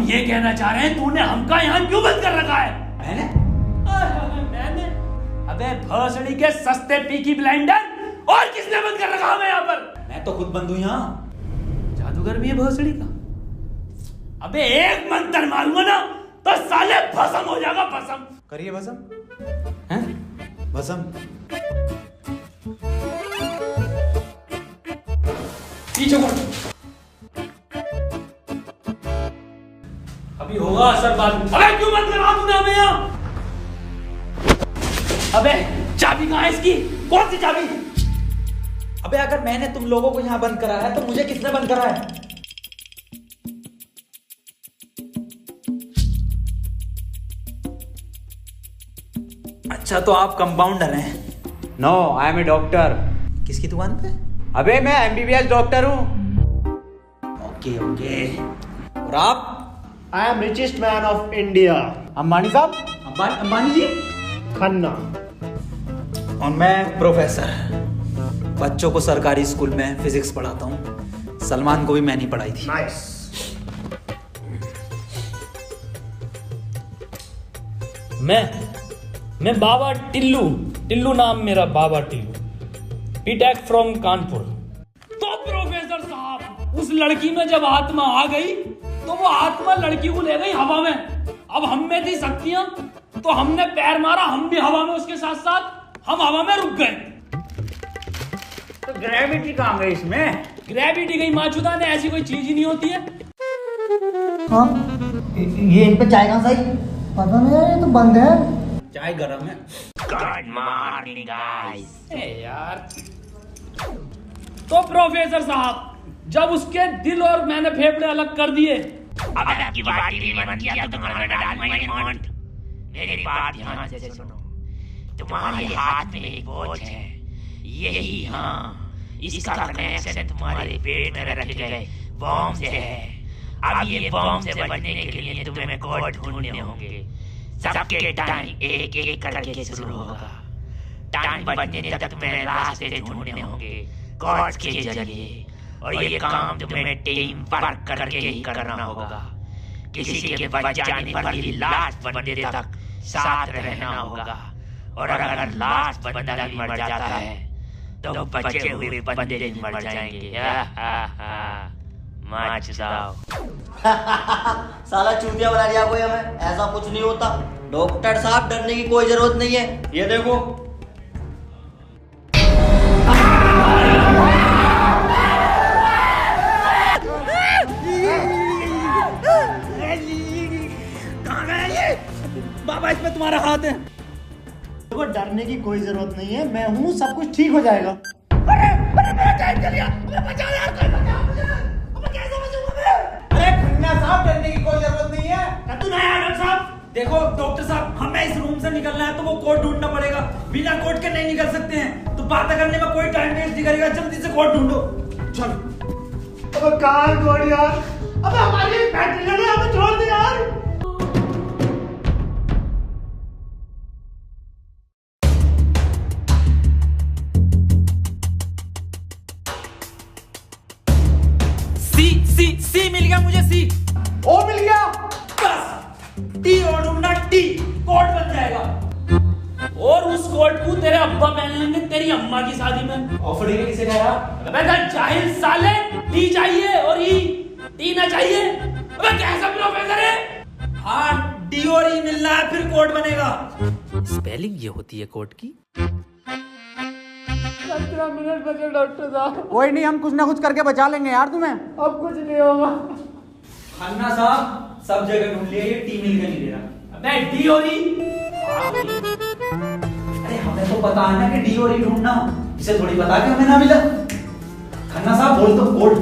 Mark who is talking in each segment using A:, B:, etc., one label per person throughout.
A: ये कहना चाह रहे हैं तूने हमका यहाँ क्यों बंद कर रखा है? मैंने? अबे भोसड़ी के सस्ते पीकी ब्लाइंडर, और किसने बंद कर रखा हमें यहाँ पर? मैं तो खुद बंद हूँ यहाँ। जादूगर भी है भोसड़ी का। अबे एक मंत्र मारूंगा ना तो साले भस्म हो जाएगा, भस्म।
B: करिए भस्म। हैं? भस्म।
A: पीछे मुड़। अभी होगा असर बाद में। अबे क्यों बंद करा तूने हमें यहाँ? अबे चाबी कहाँ है इसकी? कौन सी चाबी?
B: अबे अगर मैंने तुम लोगों को यहाँ बंद करा है तो मुझे किसने बंद करा है? अच्छा तो आप कंपाउंडर हैं?
C: No, I am a doctor.
B: किसकी दुकान पे?
C: अबे मैं एमबीबीएस डॉक्टर हूँ।
B: Okay okay. और आप?
D: I am richest man of India.
C: Ambani साहब?
B: अंबानी जी?
D: खन्ना।
B: और मैं प्रोफेसर, बच्चों को सरकारी स्कूल में फिजिक्स पढ़ाता हूँ। सलमान को भी मैंने ही पढ़ाई थी।
D: नाइस।
A: मैं बाबा टिल्लू नाम मेरा, बाबा टिल्लू, बीटेक फ्रॉम कानपुर। तो प्रोफेसर साहब, उस लड़की में जब आत्मा आ गई तो वो आत्मा लड़की को ले गई हवा में। अब हम में थी शक्तियां तो हमने पैर मारा, हम भी हवा में उसके साथ साथ, हम हवा में रुक गए।
C: तो ग्रेविटी कहाँ गई इसमें?
A: ग्रेविटी गई माचुदा ने, ऐसी कोई चीज ही नहीं होती है।
E: हाँ, ये इन पे चाय कहाँ सही? पता नहीं यार, ये तो बंद है।
B: चाय गरम है।
F: Good morning guys.
A: यार तो प्रोफेसर साहब, जब उसके दिल और मैंने फेफड़े अलग कर दिए,
F: अब आपकी बाटी भी मन किया तो तुम्हारा डाल माइंड। मेरी बात ध्यान से सुनो। तुम्हारे हाथ में एक वॉच है, यही, हाँ, इसका कनेक्शन तुम्हारे पेट में रखे गए बॉम्ब से है। अब ये बॉम्ब से बचने के लिए तुम्हें कोड ढूंढने होंगे। सबके टाइम एक एक करके शुरू होगा। टाइम बचने तक तुम्हें रास्ते ढूंढने होंगे कोड्स के जरिए, और ये काम तुम्हें टीम वर्क करके ही करना होगा। किसी के बच जाने पर भी लास्ट बंदे तक साथ रहना होगा, और अगर लास्ट बंदा भी मर जाता है तो बचे हुए बंदे भी मर जाएंगे। माच जाओ।
E: साला चूतिया बना दिया कोई हमें। ऐसा कुछ नहीं होता डॉक्टर साहब, डरने की कोई जरूरत नहीं है। ये देखो,
B: बाबा इसमें तुम्हारा हाथ है।
D: देखो डरने की कोई जरूरत नहीं है, मैं हूँ, सब कुछ ठीक हो जाएगा।
B: अरे खन्ना साहब, डरने की कोई जरूरत नहीं है।
A: तू नया डॉक्टर साहब।
B: देखो डॉक्टर साहब, हमें इस रूम से निकलना है तो वो कोड ढूंढना पड़ेगा। बिना कोड के नहीं निकल सकते हैं। तो बातें करने में कोई टाइम वेस्ट नहीं करेगा, जल्दी से कोड ढूंढो। चलो।
D: अब कहाँ छोड़ यार, अब हमारी फैक्ट्री है ना, हमें छोड़ दे यार।
B: सी मिल गया मुझे, सी।
D: ओ मिल गया।
B: बस टी और ढूंढना, टी कोड बन जाएगा।
A: और उस कोट को तेरे अब्बा पहन लेंगे तेरी अम्मा की शादी में।
B: ऑफर ही किसे कहा?
A: अबे जाहिल साले, टी चाहिए और ई, टी ना चाहिए। अबे कैसा प्रोफेसर है?
B: हाँ, डी और ई मिलना है, फिर कोड बनेगा।
G: स्पेलिंग ये होती है कोड की।
D: 15 मिनट बचे डॉक्टर साहब।
C: कोई नहीं, हम कुछ ना कुछ करके बचा लेंगे यार तुम्हें।
D: अब कुछ नहीं होगा।
B: खन्ना साहब, सब जगह ढूंढ लिया, ये टी मिल के नहीं दे रहा।
A: अबे डी और ई?
B: अरे हमें तो पता है ना कि डी और ई ढूंढना, इसे थोड़ी पता कि हमें ना मिला। खन्ना साहब बोल तो कोड।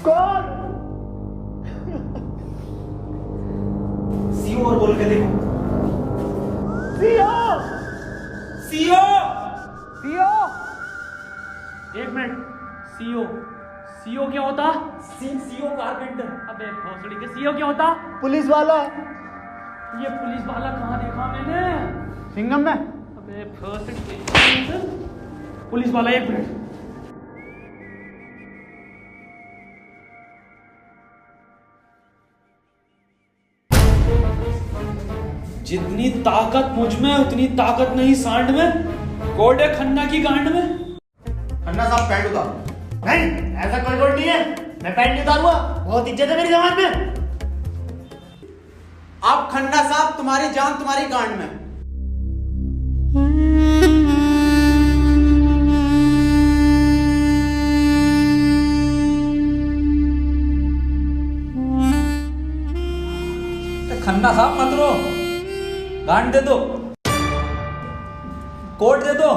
D: कौन?
B: सीओ और बोल के देखो।
D: सीओ।
B: सीओ।
C: सीओ।
A: एक मिनट, सीओ, सीओ क्या होता?
B: CO carpenter.
A: अबे भोसड़ी के सीओ क्या होता?
D: पुलिस वाला।
A: ये पुलिस वाला कहाँ देखा मैंने?
C: सिंघम में।
A: अबे भोसड़ी, पुलिस वाला, एक मिनट। जितनी ताकत मुझ में उतनी ताकत नहीं सांड में, कोडे खन्ना की गांड में।
D: खन्ना साहब पैंट उतारो। नहीं, ऐसा कोई कोड नहीं है, मैं पैंट नहीं उतारूंगा, बहुत इज्जत है मेरी समाज में।
C: अब खन्ना साहब तुम्हारी जान तुम्हारी गांड में।
B: खन्ना साहब मत रो, गांड दे दो, कोट दे दो।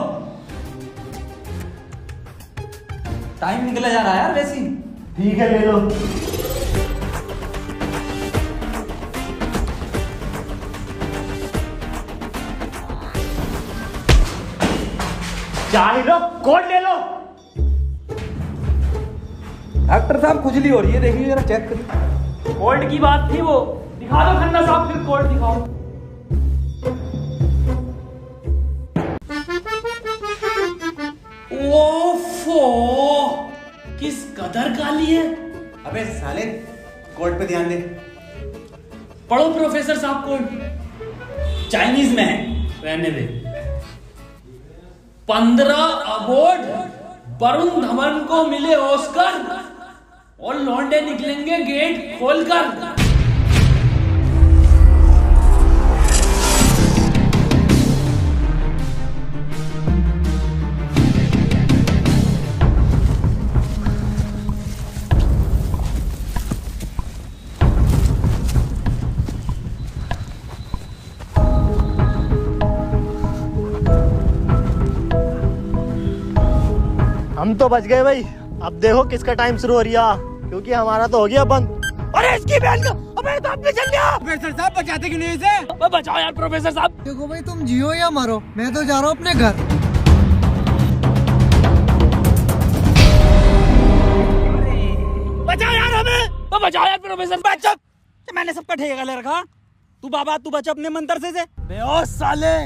B: टाइम निकला जा रहा है यार वैसी।
D: ठीक है, ले लो। चाय लो, कोट ले लो।
B: डॉक्टर साहब खुजली हो रही है, देखिए जरा चेक करिए।
A: कोल्ड की बात थी वो, दिखा दो खन्ना साहब, फिर कोल्ड दिखाओ। ओफो, किस कदर काली है।
C: अबे साले, कोर्ट पे ध्यान दे।
A: पढ़ो प्रोफेसर साहब कोल्ड।
B: चाइनीज में है,
A: रहने दे। 15 अवार्ड वरुण धवन को मिले ऑस्कर, और लौंडे निकलेंगे गेट खोलकर।
D: हम तो बच गए भाई। अब देखो किसका टाइम शुरू हो रहा, क्योंकि हमारा तो हो गया बंद। अरे इसकी बहन का, अबे तो आपने चल लिया।
C: प्रोफेसर साहब बचाते क्यों नहीं इसे?
A: बचाओ यार प्रोफेसर साहब।
H: देखो भाई, तुम जियो या मरो, मैं तो जा रहा हूँ अपने घर।
B: बचाओ यार हमें,
A: बचाओ यार प्रोफेसर।
B: बचा। मैंने सबका ठेका ले रखा। तू बाबा तू बचा अपने मंत्र से। बेहोश साले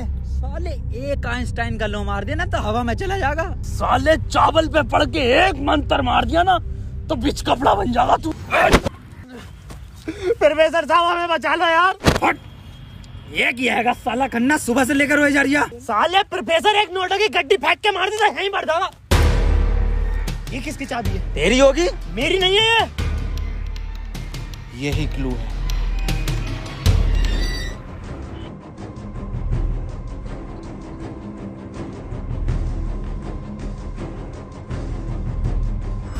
B: एक आइंस्टाइन का लो मार दिया ना तो हवा में चला जाएगा।
A: साले चावल पे पड़ के एक मंत्र मार दिया ना तो बिच कपड़ा बन जाएगा तू।
D: प्रोफेसर साहब हमें बचा लो यार।
B: ये किया है साला खन्ना सुबह से लेकर हुए जा रही है।
D: साले प्रोफेसर एक नोटों की गड्डी फेंक के मार देता, यहीं मर जाएगा। ये किसकी चाबी है?
B: तेरी होगी,
D: मेरी नहीं है ये।
C: यही क्लू है।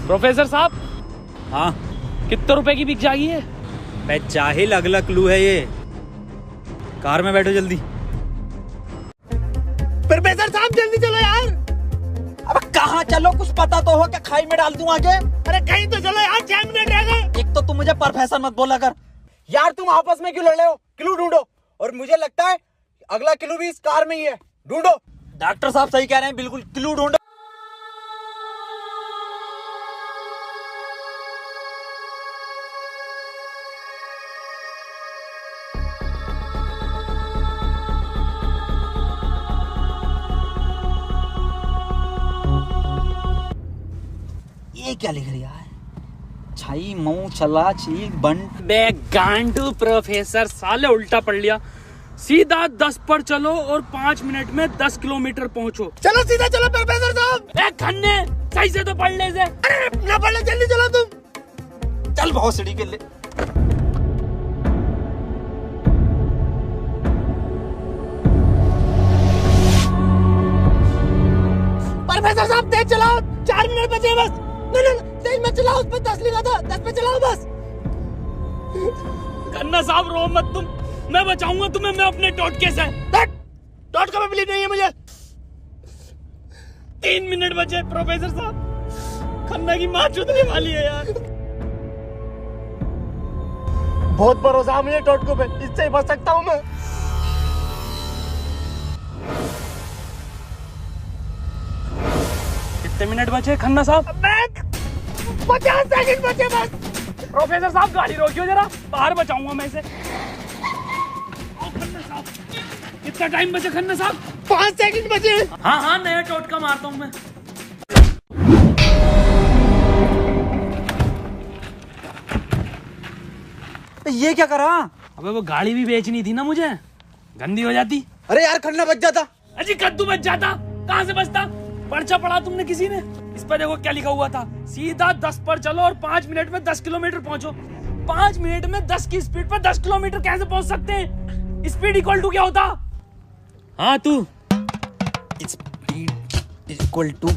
A: प्रोफेसर साहब,
B: हाँ
A: कितने रुपए की बिक जाएगी है?
B: मैं जाहिल, अगला क्लू है ये। कार में बैठो जल्दी।
D: प्रोफेसर साहब जल्दी चलो यार।
B: अब कहाँ चलो, कुछ पता तो हो क्या खाई में डाल दूं आगे।
D: अरे कहीं तो चलो यार, 6 मिनट रह गए।
B: एक तो तुम मुझे प्रोफेसर मत बोला कर।
C: यार तुम आपस में क्यों लड़ रहे हो? क्लू ढूंढो। और मुझे लगता है अगला क्लू भी इस कार में ही है, ढूंढो।
B: डॉक्टर साहब सही कह रहे हैं, बिल्कुल क्लू ढूंढो। ये क्या लिख रही है? छाई मऊ चला चीक बंट।
A: बे गांडू प्रोफेसर, साले उल्टा पढ़ लिया। सीधा 10 पर चलो और 5 मिनट में 10 किलोमीटर पहुंचो।
D: चलो सीधा चलो प्रोफेसर साहब।
A: ए खन्ने, सही से तो पढ़ ले से।
D: अरे ना पढ़ ले, जल्दी चलो तुम।
B: चल बहुत सीढ़ी के ले।
D: प्रोफेसर साहब तेज चलाओ, 4 मिनट बचे बस। नहीं तेज मत चलाओ, उस पर 10 लिखा था, 10 पे चलाओ बस।
A: खन्ना साहब रो मत तुम, मैं बचाऊंगा तुम्हें, मैं अपने टोटके से।
D: डॉट का बिलीव नहीं है मुझे।
A: 3 मिनट बचे प्रोफेसर साहब, खन्ना की माँ चुदने वाली है यार।
D: बहुत भरोसा है मुझे टोटको पे, इससे ही बच सकता हूँ मैं।
A: कितने मिनट बचे खन्ना साहब?
D: 50 सेकंड बचे बस।
A: प्रोफेसर साहब गाड़ी रोकियो जरा, बाहर बचाऊंगा मैं इसे। खन्ना साहब, कितना टाइम बचे खन्ना साहब?
D: 5 सेकंड बचे।
A: हाँ हाँ, नया टोटका मारता हूँ मैं।
B: तो ये क्या करा?
A: अबे वो गाड़ी भी बेचनी थी ना मुझे, गंदी हो जाती।
C: अरे यार खन्ना बच जाता।
A: अजी कद्दू बच जाता, कहाँ से बचता? पर्चा पढ़ा तुमने किसी ने? इस पर देखो क्या लिखा हुआ था, सीधा 10 पर चलो और 5 मिनट में 10 किलोमीटर पहुंचो। 5 मिनट में 10 की स्पीड पर 10 किलोमीटर कैसे पहुंच सकते हैं? स्पीड इक्वल टू क्या होता? हाँ तू।
B: Speed is equal to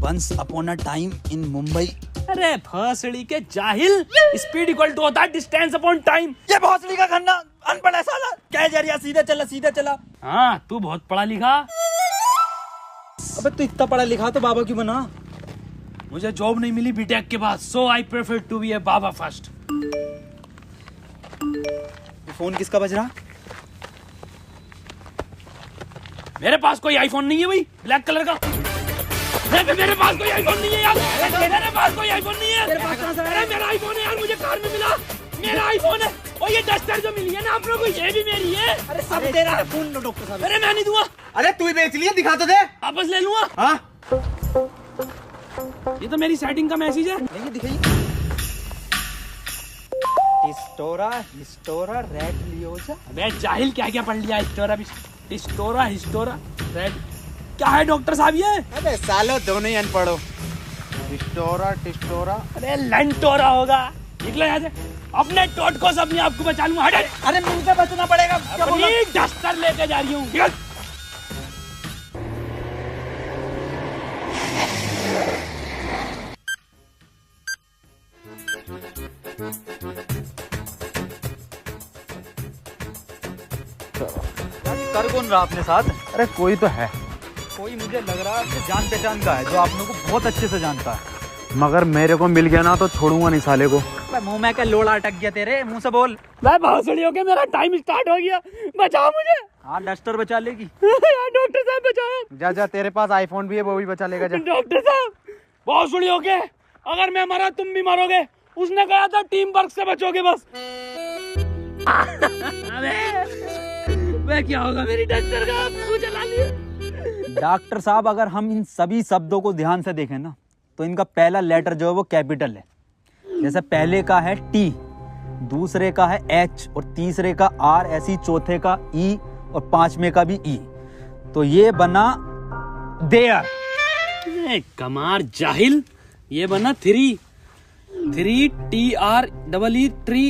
B: once upon a time in Mumbai।
A: अरे भोसड़ी के जाहिल, स्पीड इक्वल टू होता है डिस्टेंस अपॉन टाइम।
B: ये भोसड़ी का खन्ना अनपढ़ है साला, क्या जरिया, सीधा चला सीधा चला।
A: हाँ तू बहुत पढ़ा लिखा।
B: अबे तू इतना पढ़ा लिखा तो बाबा क्यों बना?
A: मुझे जॉब नहीं मिली बीटेक के बाद, so I prefer to be a baba first.
B: Phone किसका बज रहा?
A: मेरे पास कोई आईफोन नहीं है भाई, ब्लैक कलर का। मेरे पास कोई आईफोन नहीं है यार, मेरे पास कोई आईफोन नहीं है।
B: तेरे पास कहाँ से
A: अरे मेरा आईफोन है यार, मुझे कार में मिला, मेरा आईफोन है। और ये डस्टर जो मिली है ना आप लोगों को, ये भी मेरी है।
B: अरे सब तेरा है, फोन लो डॉक्टर साहब।
A: अरे मैं नहीं दूंगा,
C: अरे तू ही बेच लिया, दिखा तो दे।
A: वापस ले लूंगा।
C: हाँ
A: ये तो मेरी सेटिंग का मैसेज है।
B: नहीं दिखाइए। हिस्टोरा रेड लियोजा।
A: अबे जाहिल क्या क्या पढ़ लिया? हिस्टोरा रेड क्या है डॉक्टर साहब ये?
C: अबे सालो दोनों ही अनपढ़ हो। टिस्टोरा।
A: अरे लंटोरा होगा। निकलो यहाँ से, अपने टोटको से अपने आप को बचा लूंगा। हट।
B: अरे मुंह से बचना पड़ेगा।
A: अपनी डस्टर लेके जा रही हूँ।
B: कर कौन रहा अपने साथ?
C: अरे कोई तो है,
B: कोई मुझे लग रहा है कि जान पहचान का है, जो आप लोगों को बहुत अच्छे से जानता है।
C: मगर मेरे को मिल गया ना तो छोड़ूंगा नहीं साले को।
B: मुंह में क्या लोड़ा अटक गया तेरे मुंह से बोल।
A: मैं भोसड़ी हो गया, मेरा टाइम स्टार्ट हो गया, बचाओ मुझे।
B: हाँ डस्टर बचा लेगी।
A: डॉक्टर साहब बचाओ।
C: जा तेरे पास आईफोन भी है, वो भी बचा लेगा। जा
A: डॉक्टर साहब भोसड़ी हो गए, अगर मैं मरा तुम भी मरोगे। उसने कहा था टीम वर्क से बचोगे बस। मैं क्या होगा मेरी डस्टर का? आपको जला लिया।
B: डॉक्टर साहब अगर हम इन सभी शब्दों को ध्यान से देखें ना, तो इनका पहला लेटर जो है वो कैपिटल है। जैसे पहले का है टी, दूसरे का है एच और तीसरे का आर, ऐसी चौथे का ई और पांचवें का भी ई। तो ये बना देयर।
A: कमार जाहिल, ये बना three TREE tree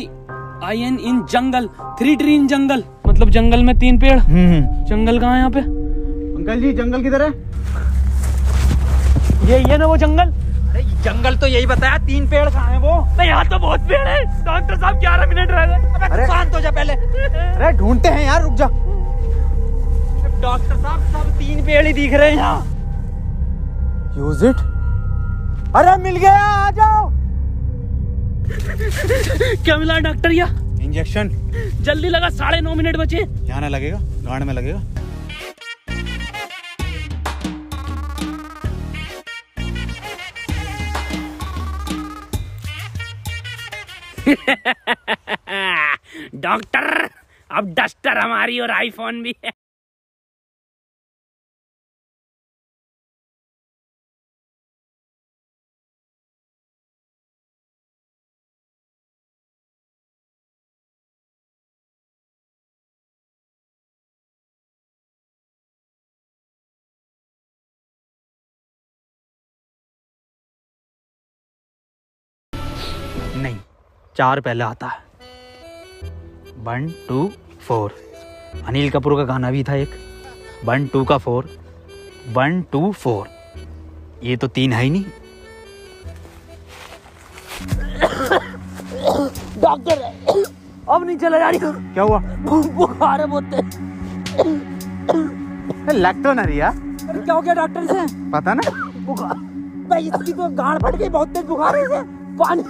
A: IN in jungle. 3 tree in jungle, मतलब जंगल में 3 पेड़। जंगल कहाँ है यहाँ पे?
C: अंकल जी जंगल किधर है?
A: ये ना वो जंगल।
B: अरे जंगल तो यही बताया, 3 पेड़ कहाँ हैं वो?
A: नहीं यहाँ तो बहुत पेड़ है। डॉक्टर साहब 11 मिनट रह गए।
B: अरे शांत हो जा पहले।
C: अरे ढूंढते हैं यार, रुक जा।
B: डॉक्टर साहब सब 3 पेड़ ही दिख रहे हैं यहाँ।
C: Use it. अरे मिल गया, आ जाओ।
A: क्या मिला डॉक्टर? या
C: इंजेक्शन।
A: जल्दी लगा, 9.5 मिनट बचे।
C: यहाँ ना लगेगा, गांड में लगेगा।
A: डॉक्टर अब डस्टर हमारी और आईफोन भी है।
B: नहीं, 4 पहले आता है। 1 2 4। अनिल कपूर का गाना भी था एक, 1 2 का 4, 1 2 4। ये तो 3 है ही नहीं।
A: डॉक्टर अब नहीं चला जा रही।
C: क्या हुआ?
A: बुखार है बहुत।
C: लग तो नहीं रहा।
B: अरे क्या हो गया डॉक्टर से?
C: पता ना।
A: बुखार भाई, इसकी तो गांड फट गई, बहुत तेज बुखार है। पानी,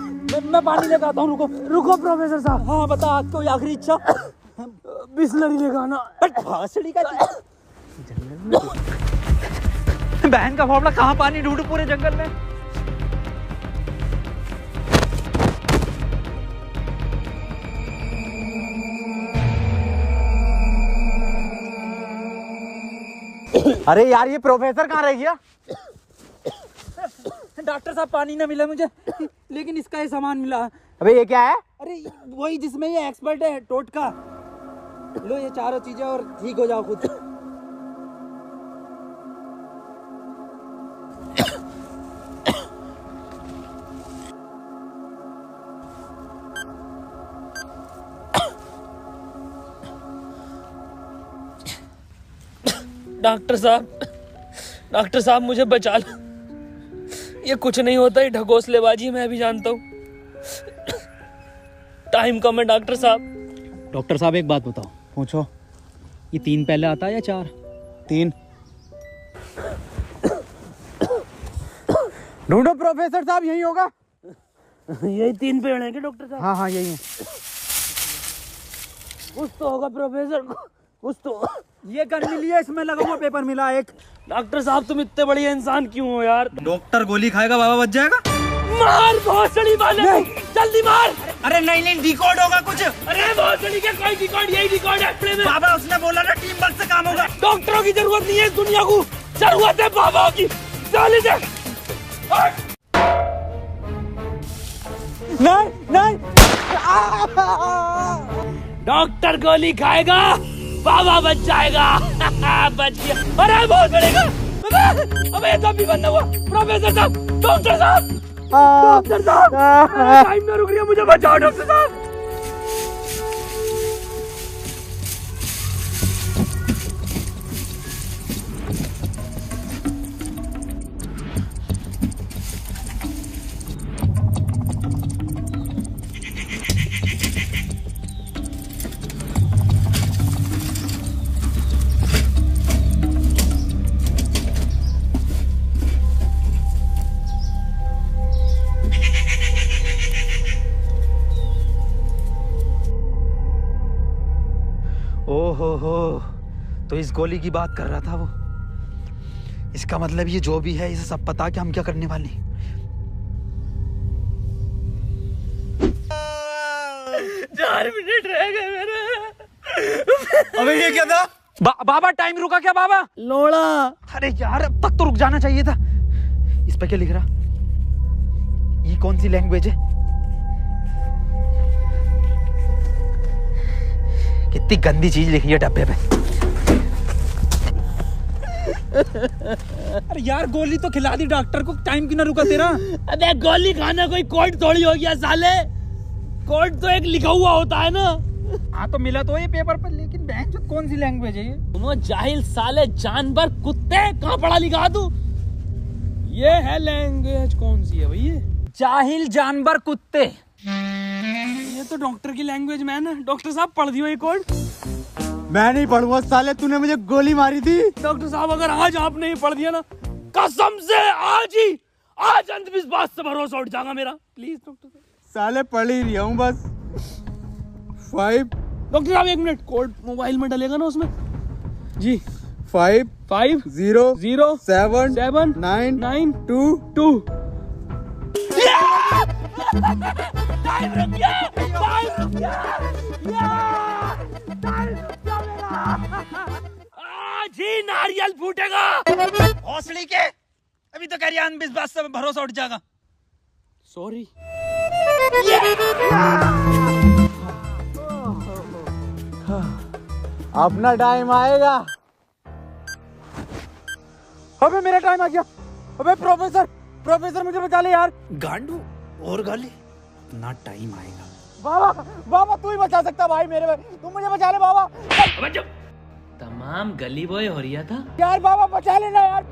A: मैं पानी लेकर आता हूँ। रुको प्रोफेसर साहब।
B: हाँ बता, आज कोई आखिरी इच्छा?
A: बिस्लरी लेकर आना।
B: भासड़ी का बहन का फावड़ा, कहाँ पानी ढूंढू पूरे जंगल में?
C: अरे यार ये प्रोफेसर कहाँ रह गया?
B: डॉक्टर साहब पानी ना मिला मुझे, लेकिन इसका ये सामान मिला।
C: अबे ये क्या है?
B: अरे वही जिसमें ये एक्सपर्ट है टोटका।
C: लो ये चारों चीजें और ठीक हो जाओ खुद।
A: डॉक्टर साहब मुझे बचा लो। ये कुछ नहीं होता, ये ढकोसलेबाजी मैं भी जानता हूँ। टाइम कम है डॉक्टर साहब।
B: डॉक्टर साहब एक बात बताओ, पूछो, ये 3 पहले आता है या 4? 3।
C: ढूंढो प्रोफेसर साहब, यही होगा।
A: यही 3 पेड़ हैं क्या डॉक्टर साहब?
C: हाँ यही है।
A: कुछ तो होगा प्रोफेसर, कुछ तो।
B: ये गन मिली है, इसमें लगा हुआ पेपर मिला एक।
A: डॉक्टर साहब तुम इतने बढ़िया इंसान क्यों हो यार?
B: डॉक्टर गोली खाएगा, बाबा बच जाएगा।
A: मार भोसड़ी वाले, जल्दी मार।
B: अरे नहीं डिकोड होगा कुछ।
A: अरे भोसड़ी का कोई डिकोड, यही डिकोड है अपने में।
B: बाबा उसने बोला ना टीम वर्क से काम होगा।
A: डॉक्टरों की जरूरत नहीं है इस दुनिया को, जरूरत है बाबाओं की। चल इधर।
C: नहीं
A: डॉक्टर गोली खाएगा, बाबा बच जाएगा। बच गया। अरे बहुत बड़ेगा। अबे ये तो अभी बंद हुआ। प्रोफेसर साहब, डॉक्टर साहब, डॉक्टर साहब, टाइम ना रुक रही है, मुझे बचाओ डॉक्टर साहब।
B: ओहो, तो इस गोली की बात कर रहा था वो। इसका मतलब ये जो भी है, इसे सब पता कि हम क्या करने वाले।
A: 4 मिनट रह गए मेरे।
B: अबे ये क्या था? बाबा टाइम रुका क्या बाबा?
A: लोड़ा।
B: अरे यार अब तक तो रुक जाना चाहिए था। इस पे क्या लिख रहा? ये कौन सी लैंग्वेज है? कितनी गंदी चीज लिखी है डब्बे पे। अरे यार गोली तो खिला दी डॉक्टर को, टाइम क्यों ना रुका तेरा?
A: अबे गोली खाना कोई कोड थोड़ी हो गया साले। कोड तो एक लिखा हुआ होता है ना।
B: हाँ तो मिला तो ये पेपर पर, लेकिन बहन जो कौन सी लैंग्वेज है ये?
A: तुम जाहिल साले, जानवर कुत्ते, कहाँ पढ़ा लिखा तू? ये है लैंग्वेज कौन सी है भैया?
B: जाहिल जानवर कुत्ते।
A: ये तो डॉक्टर की लैंग्वेज मैन है। डॉक्टर साहब पढ़ दियो ये कोड।
C: मैं नहीं पढ़ूंगा साले, तूने मुझे गोली मारी थी।
A: डॉक्टर साहब अगर आज आपने ये पढ़ दिया ना, कसम से आज अंधविश्वास से भरोसा उठ जाएगा मेरा। प्लीज डॉक्टर साहब।
C: साले पढ़ ही रहा हूँ बस। 5
A: डॉक्टर साहब 1 मिनट, कोड मोबाइल में डलेगा ना उसमें? जी
C: 5
A: 5
C: 0
A: 0
C: 7
A: 7
C: 9
A: 9
C: 2
A: 2। टाइम रुक गया, टाइम रुक गया, टाइम रुक गया मेरा। आज ही नारियल फूटेगा।
B: हौसली के अभी तो कह रही अंधविश्वास से भरोसा उठ जाएगा।
A: सॉरी।
C: अपना टाइम आएगा। अबे मेरा टाइम आ गया। अबे प्रोफेसर मुझे बचा ले यार।
B: गांडू और गाली, ना टाइम आएगा।
C: बाबा तू ही बचा सकता भाई मेरे, तुम मुझे बचा ले बाबा।
A: अबे जब तमाम गली बॉय हो रहा था
C: यार बाबा बचा लेना यार।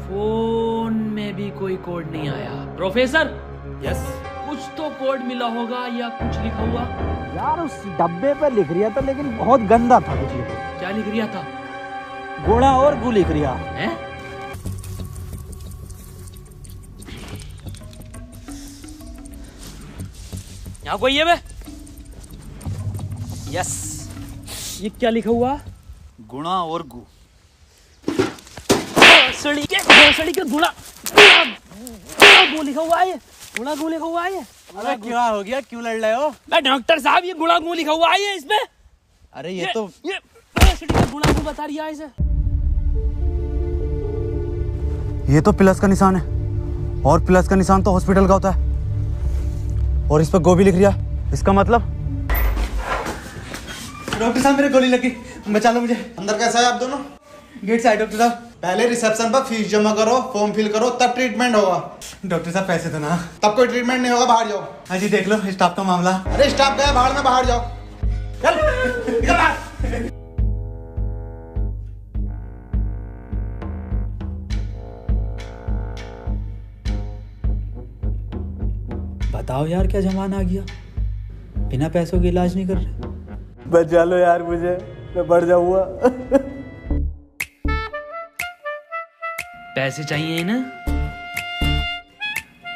A: फोन में भी कोई कोड नहीं आया। प्रोफेसर, यस, कुछ तो कोड मिला होगा या कुछ लिखा हुआ?
B: यार उस डब्बे पे लिख रिया था, लेकिन बहुत गंदा था कुछ लिखा।
A: क्या लिख रिया था?
B: गोड़ा और गु लिख रिया
A: है। यहाँ कोई है बे?
B: यस,
A: ये क्या लिखा हुआ?
B: गुणा और गु।
A: भोसड़ी के गुणा गु लिखा हुआ है। गुणा गु लिखा हुआ है।
C: अरे क्या हो गया, क्यों लड़ रहे हो?
A: डॉक्टर साहब ये गुणा गु लिखा हुआ है इसमें।
C: अरे
A: ये भोसड़ी का गुणा गु बता रही है इसे।
B: ये तो प्लस का निशान है, और प्लस का निशान तो हॉस्पिटल का होता है, और इस पर गो भी लिख रिया। इसका मतलब?
C: डॉक्टर साहब मेरे गोली लगी, बचा लो मुझे।
I: अंदर कैसा है आप दोनों?
C: गेट से आए डॉक्टर साहब।
I: पहले रिसेप्शन पर फीस जमा करो, फॉर्म फिल करो, तब ट्रीटमेंट होगा।
C: डॉक्टर साहब पैसे तो ना।
I: तब कोई ट्रीटमेंट नहीं होगा, बाहर जाओ।
C: हाँ जी देख लो स्टाफ का मामला।
I: अरे स्टाफ गया बाहर में, बाहर जाओ। चल निकल बाहर।
B: बताओ यार क्या जमाना आ गया, बिना पैसों के इलाज नहीं कर रहे।
C: बचा लो यार मुझे, मैं बढ़ जाऊंगा।
G: पैसे चाहिए ना?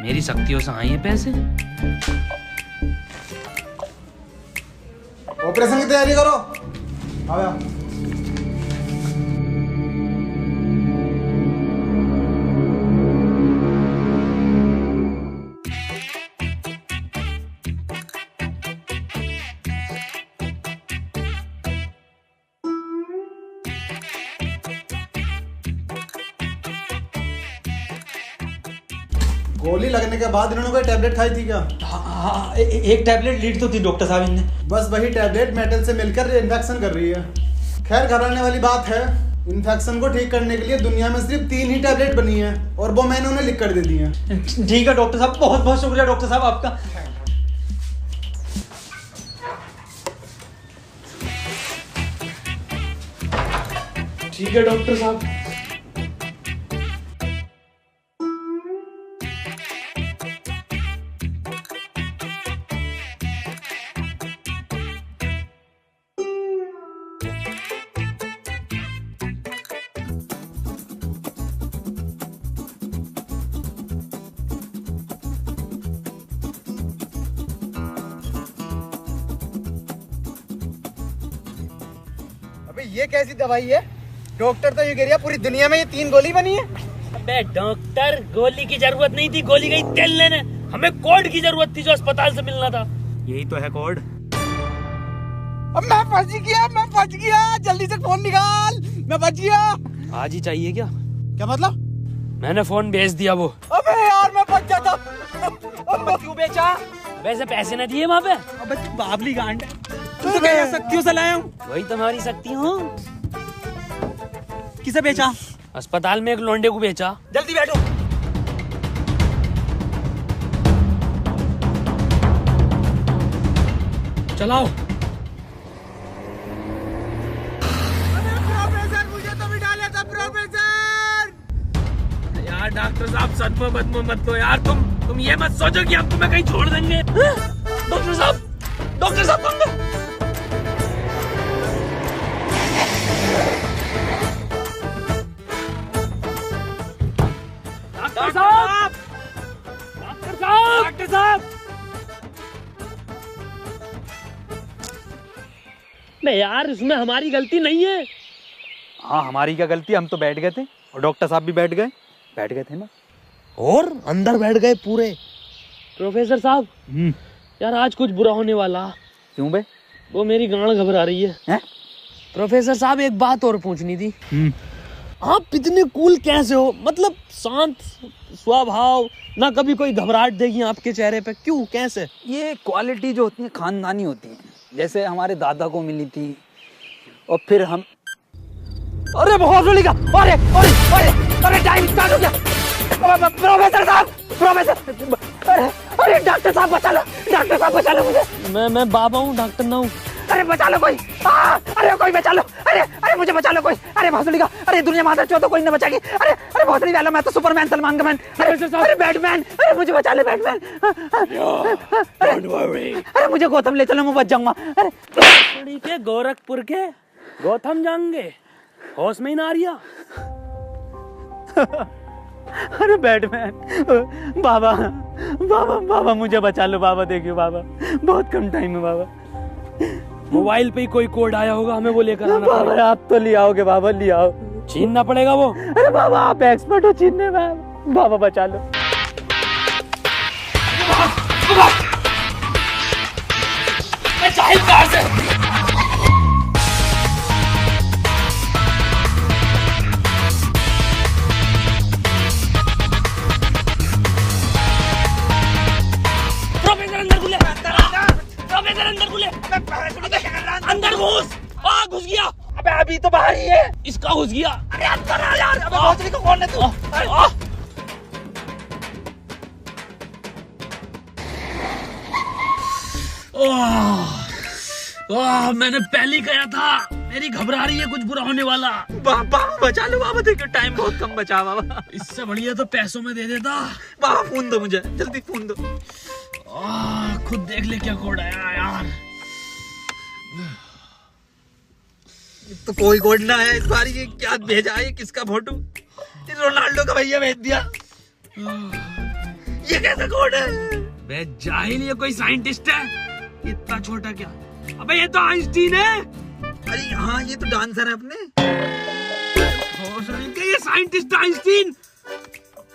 G: मेरी शक्तियों से आए हैं पैसे।
I: ऑपरेशन की तैयारी करो। आओ यार। गोली लगने के बाद इन्होंने कोई टैबलेट खाई थी क्या?
B: हाँ, एक टैबलेट लीड तो थी डॉक्टर साहब इनने।
I: बस वही टैबलेट मेटल से मिलकर इन्फेक्शन कर रही है। खैर घबराने वाली बात है, इन्फेक्शन को ठीक करने के लिए दुनिया में सिर्फ 3 ही टैबलेट बनी है और वो मैंने उन्हें लिख कर दे दी है।
B: ठीक है डॉक्टर साहब, बहुत बहुत शुक्रिया डॉक्टर साहब आपका।
A: ठीक है डॉक्टर साहब।
C: अबे ये कैसी दवाई है? डॉक्टर तो ये कह रहा पूरी दुनिया में ये 3 गोली बनी है।
F: अबे डॉक्टर, गोली की जरूरत नहीं थी, गोली गई तेल लेने। हमें कोड की जरूरत थी जो अस्पताल से मिलना था।
B: यही तो है कोड।
C: अब मैं फंस गया, जल्दी से फोन निकाल, मैं बच गया।
A: आज ही चाहिए क्या?
C: क्या मतलब?
A: मैंने फोन भेज दिया वो।
C: अबे यार मैं बच जाता।
A: अब क्यों बेचा? वैसे पैसे न दिए वहाँ पे।
B: अबे तू बाबली गांड है, तू तो क्या शक्तियों से लाया हूँ।
A: वही तुम्हारी शक्ति हूँ।
B: किसे बेचा?
A: अस्पताल में एक लोंडे को बेचा।
C: जल्दी बैठो।
A: चलाओ।
C: प्रोफेसर मुझे तो बिठा लेता प्रोफेसर।
A: यार डॉक्टर साहब सदमा बदमा मत लो यार, तुम ये मत सोचो कि अब तुम्हें कहीं छोड़ देंगे। डॉक्टर साहब डॉक्टर साहब।
F: नहीं यार, इसमें हमारी गलती नहीं है।
B: हाँ हमारी क्या गलती, हम तो बैठ गए थे और डॉक्टर साहब भी बैठ गए थे ना।
D: और अंदर बैठ गए पूरे।
F: प्रोफेसर साहब, यार आज कुछ बुरा होने वाला।
B: क्यों बे?
F: वो मेरी गांड घबरा रही है। प्रोफेसर साहब एक बात और पूछनी थी। आप इतने कूल कैसे हो? मतलब शांत स्वभाव, ना कभी कोई घबराहट देगी आपके चेहरे पे, क्यों कैसे?
B: ये क्वालिटी जो होती है खानदानी होती है, जैसे हमारे दादा को मिली थी और फिर हम। अरे बहुत जल्दी का, अरे टाइम स्टार्ट हो गया। प्रोफेसर साहब, अरे डॉक्टर साहब बचा लो मुझे।
F: मैं बाबा हूँ, डॉक्टर ना हूँ।
B: अरे बचा लो कोई, अरे कोई बचा लो, अरे मुझे बचा लो कोई। अरे भोसड़ी का, अरे दुनिया माता चो तो कोई न बचाएगी। अरे भोसड़ी वाला, मैं तो सुपरमैन, सलमान का मैन। अरे बैटमैन, अरे मुझे बचा ले बैटमैन। अरे मुझे गौतम ले चलो, मैं बच जाऊंगा।
F: अरे के गोरखपुर के गौतम जाएंगे, होश में ही ना आ रिया।
B: अरे बैटमैन, बाबा मुझे बचा लो बाबा, देखियो बाबा बहुत कम टाइम है बाबा।
A: मोबाइल पे ही कोई कोड आया होगा, हमें वो लेकर आना
B: बाबा
A: पड़ेगा।
B: आप तो ले आओगे बाबा, ले आओ।
A: छीनना पड़ेगा वो।
B: अरे बाबा आप एक्सपर्ट हो छीनने में, बाबा बचा लो।
F: प्रोफेसर अंदर खुले।
A: घुस गया।
B: अरे अंदर आ यार, अबे भोसड़ी को कौन है तू?
A: मैंने पहले ही कहा था, मेरी घबरा रही है कुछ बुरा होने वाला।
B: बाबा बचा लो बाबा, देखो टाइम बहुत कम बचा बाबा।
A: इससे बढ़िया तो पैसों में दे देता।
B: बाबा फोन दो मुझे, जल्दी फोन दो।
A: खुद देख ले क्या कोड आया यार।
B: तो कोई कोड ना है इस बार। ये क्या भेजा है, किसका फोटो? रोनाल्डो का भैया भेज दिया। ये कैसा कोड है?
A: बे जाहिल, ये कोई साइंटिस्ट है? इतना छोटा क्या? अबे ये तो आइंस्टीन है।
B: अरे हाँ, ये तो डांसर है अपने।
A: ये साइंटिस्ट आइंस्टीन,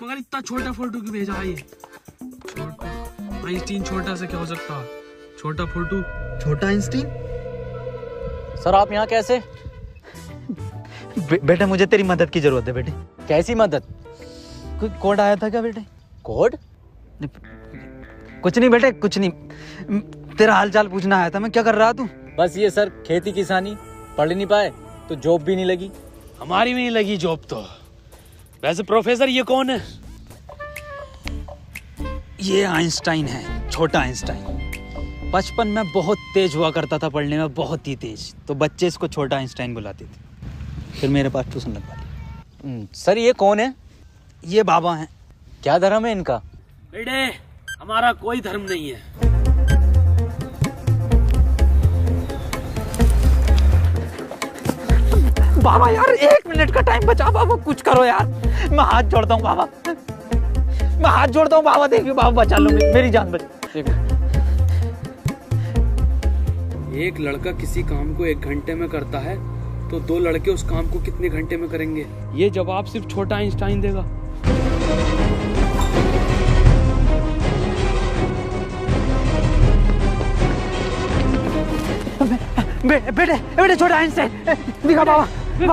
A: मगर इतना छोटा फोटो क्यों भेजा है ये? छोटा आइंस्टीन, छोटा से क्या हो सकता? छोटा फोटो,
B: छोटा आइंस्टीन।
C: सर आप यहाँ कैसे?
B: बेटा मुझे तेरी मदद की जरूरत है बेटे।
C: कैसी मदद?
B: कोई कोड आया था क्या बेटे?
C: कोड?
B: कुछ नहीं बेटे, कुछ नहीं। तेरा हाल चाल पूछना आया था मैं। क्या कर रहा तू?
C: बस ये सर, खेती किसानी। पढ़ नहीं पाए तो जॉब भी नहीं लगी।
A: हमारी भी नहीं लगी जॉब तो। वैसे प्रोफेसर ये कौन है?
B: ये आइंस्टाइन है, छोटा आइंस्टाइन। बचपन में बहुत तेज हुआ करता था पढ़ने में, बहुत ही तेज। तो बच्चे इसको छोटा आइंस्टाइन बुलाते थे। फिर मेरे पास ट्यूशन लगवा दी।
C: सर ये कौन है?
B: ये बाबा हैं।
C: क्या धर्म है इनका?
A: बेटे हमारा कोई धर्म नहीं है।
B: बाबा यार 1 मिनट का टाइम बचा बाबा, कुछ करो यार। मैं हाथ जोड़ता हूँ बाबा, मैं हाथ जोड़ता हूँ बाबा। देखिए बाबा, बचा लो मेरी जान बच।
A: एक लड़का किसी काम को 1 घंटे में करता है तो 2 लड़के उस काम को कितने घंटे में करेंगे? ये जवाब सिर्फ छोटा आइंस्टाइन देगा।
B: बेटे छोटा आइंस्टाइन दिखा बाबा।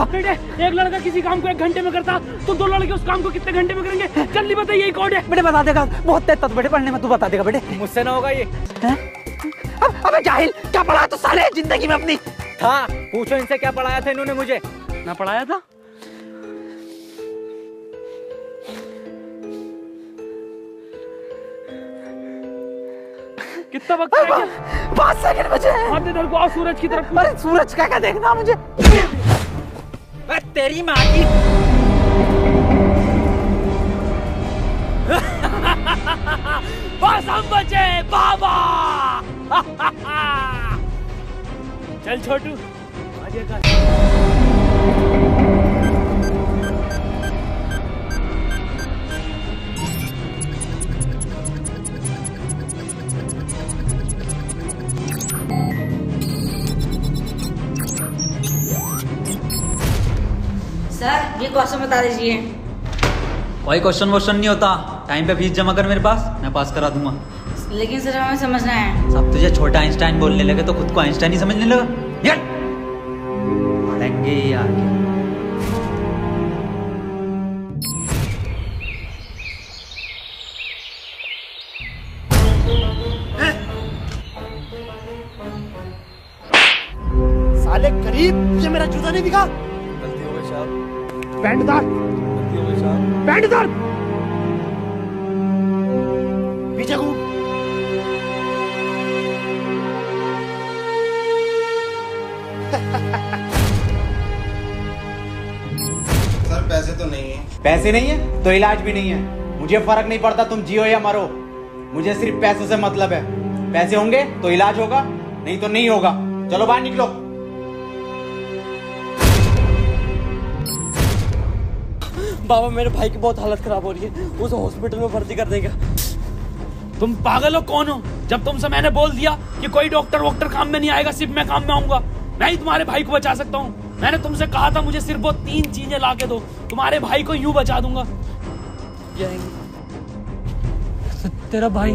A: बेटे एक लड़का किसी काम को 1 घंटे में करता तो 2 लड़के उस काम को कितने घंटे में करेंगे? जल्दी बताइए, यही कोड है।
B: बेटे बता देगा, बहुत तेज था बेटे पढ़ने में, तू बता देगा बेटे।
C: मुझसे ना होगा ये।
B: अबे जाहिल, क्या पढ़ा तो साले जिंदगी में अपनी?
C: था, पूछो इनसे क्या पढ़ाया था इन्होंने मुझे।
A: ना पढ़ाया था? कितना वक्त रह गया?
B: 5 सेकंड बचे हैं।
A: हाथ इधर को आओ, सूरज की तरफ।
B: अरे सूरज क्या क्या देखना मुझे? तेरी माँ की।
A: बस हम बचे बाबा। चल छोटू आगे कर।
J: सर ये क्वेश्चन बता दीजिए।
B: कोई क्वेश्चन वोश्चन नहीं होता। टाइम पे फीस जमा कर मेरे पास, मैं पास करा दूंगा।
J: लेकिन सर हमें समझना है।
B: सब तुझे छोटा आइंस्टाइन बोलने लगे तो खुद को आइंस्टाइन ही समझने लगा। यार पढ़ेंगे ही आगे।
D: साले गरीब, ये मेरा जूता नहीं दिखा।
C: गलती हो गई साहब।
D: पैंट उतार।
C: गलती हो गई साहब।
D: पैंट उतार। पीछे घूम।
I: सर पैसे तो नहीं है।
C: पैसे नहीं है तो इलाज भी नहीं है। मुझे फर्क नहीं पड़ता तुम जियो या मरो, मुझे सिर्फ पैसों से मतलब है। पैसे होंगे तो इलाज होगा, नहीं तो नहीं होगा। चलो बाहर निकलो।
A: बाबा मेरे भाई की बहुत हालत खराब हो रही है, उसे हॉस्पिटल में भर्ती कर देगा। तुम पागल हो? कौन हो? जब तुमसे मैंने बोल दिया कि कोई डॉक्टर वॉक्टर काम में नहीं आएगा, सिर्फ मैं काम में आऊंगा। मैं ही तुम्हारे भाई को बचा सकता हूँ। मैंने तुमसे कहा था मुझे सिर्फ वो 3 चीजें ला के दो, तुम्हारे भाई को यूं बचा दूंगा। तेरा भाई